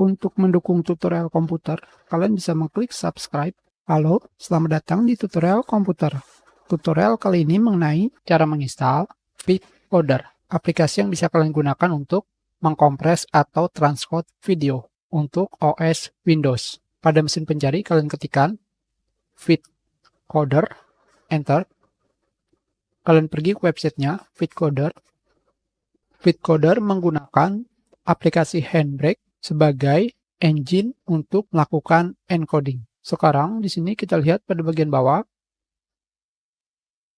Untuk mendukung tutorial komputer, kalian bisa mengklik subscribe. Halo, selamat datang di tutorial komputer. Tutorial kali ini mengenai cara menginstal VidCoder, aplikasi yang bisa kalian gunakan untuk mengkompres atau transcode video untuk OS Windows. Pada mesin pencari, kalian ketikkan VidCoder, enter. Kalian pergi ke websitenya, VidCoder. VidCoder menggunakan aplikasi Handbrake sebagai engine untuk melakukan encoding. Sekarang di sini kita lihat pada bagian bawah,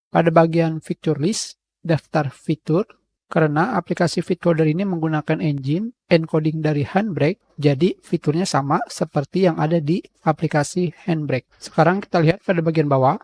pada bagian feature list, daftar fitur, karena aplikasi VidCoder ini menggunakan engine encoding dari Handbrake, jadi fiturnya sama seperti yang ada di aplikasi Handbrake. Sekarang kita lihat pada bagian bawah,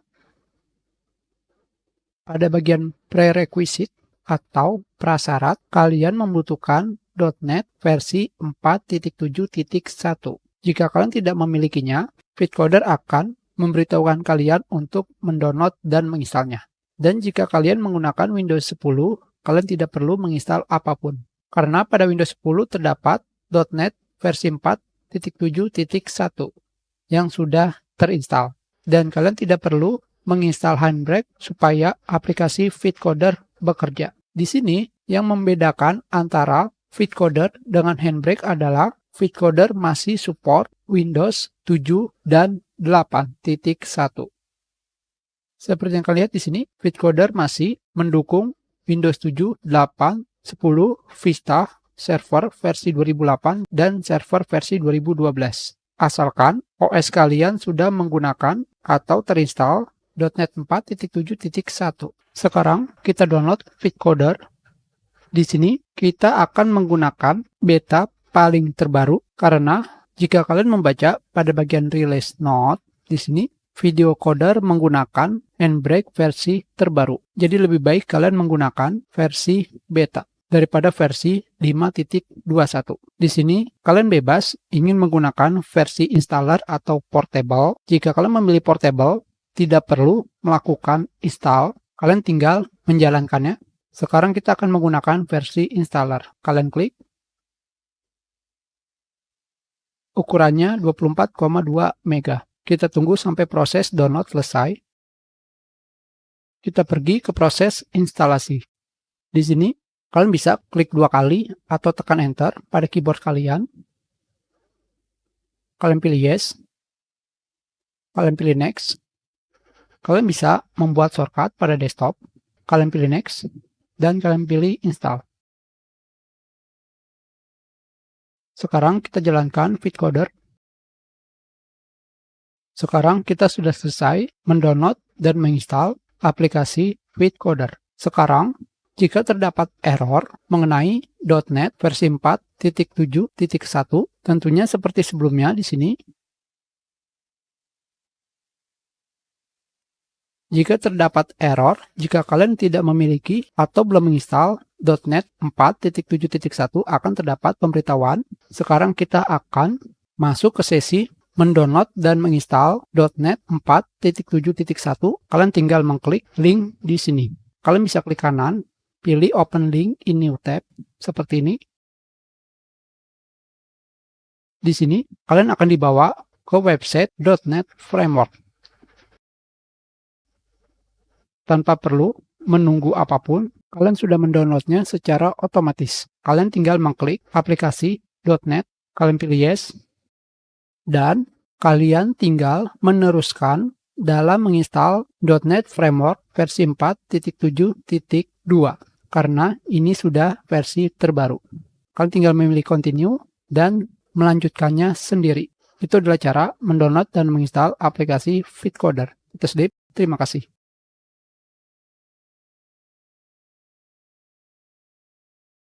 pada bagian prerequisite atau prasyarat, kalian membutuhkan .NET versi 4.7.1. Jika kalian tidak memilikinya, VidCoder akan memberitahukan kalian untuk mendownload dan menginstalnya. Dan jika kalian menggunakan Windows 10, kalian tidak perlu menginstal apapun. Karena pada Windows 10 terdapat .NET versi 4.7.1 yang sudah terinstall. Dan kalian tidak perlu menginstal Handbrake supaya aplikasi VidCoder bekerja. Di sini yang membedakan antara VidCoder dengan Handbrake adalah VidCoder masih support Windows 7 dan 8.1. Seperti yang kalian lihat di sini, VidCoder masih mendukung Windows 7, 8, 10, Vista, server versi 2008, dan server versi 2012. Asalkan OS kalian sudah menggunakan atau terinstall .NET 4.7.1. Sekarang kita download VidCoder. Di sini kita akan menggunakan beta paling terbaru karena jika kalian membaca pada bagian release note di sini VidCoder menggunakan Handbrake versi terbaru. Jadi lebih baik kalian menggunakan versi beta daripada versi 5.21. Di sini kalian bebas ingin menggunakan versi installer atau portable. Jika kalian memilih portable, tidak perlu melakukan install, kalian tinggal menjalankannya. Sekarang kita akan menggunakan versi installer. Kalian klik. Ukurannya 24,2 MB. Kita tunggu sampai proses download selesai. Kita pergi ke proses instalasi. Di sini, kalian bisa klik 2 kali atau tekan enter pada keyboard kalian. Kalian pilih yes. Kalian pilih next. Kalian bisa membuat shortcut pada desktop. Kalian pilih next. Dan kalian pilih install. Sekarang kita jalankan VidCoder. Sekarang kita sudah selesai mendownload dan menginstal aplikasi VidCoder. Sekarang, jika terdapat error mengenai .NET versi 4.7.1, tentunya seperti sebelumnya di sini. Jika terdapat error, jika kalian tidak memiliki atau belum menginstal .NET 4.7.1 akan terdapat pemberitahuan. Sekarang kita akan masuk ke sesi mendownload dan menginstal .NET 4.7.1. Kalian tinggal mengklik link di sini. Kalian bisa klik kanan, pilih open link in new tab seperti ini. Di sini kalian akan dibawa ke website .NET Framework. Tanpa perlu menunggu apapun, kalian sudah mendownloadnya secara otomatis. Kalian tinggal mengklik aplikasi .NET, kalian pilih yes, dan kalian tinggal meneruskan dalam menginstal .NET Framework versi 4.7.2, karena ini sudah versi terbaru. Kalian tinggal memilih continue dan melanjutkannya sendiri. Itu adalah cara mendownload dan menginstal aplikasi VidCoder. Itu sedih. Terima kasih.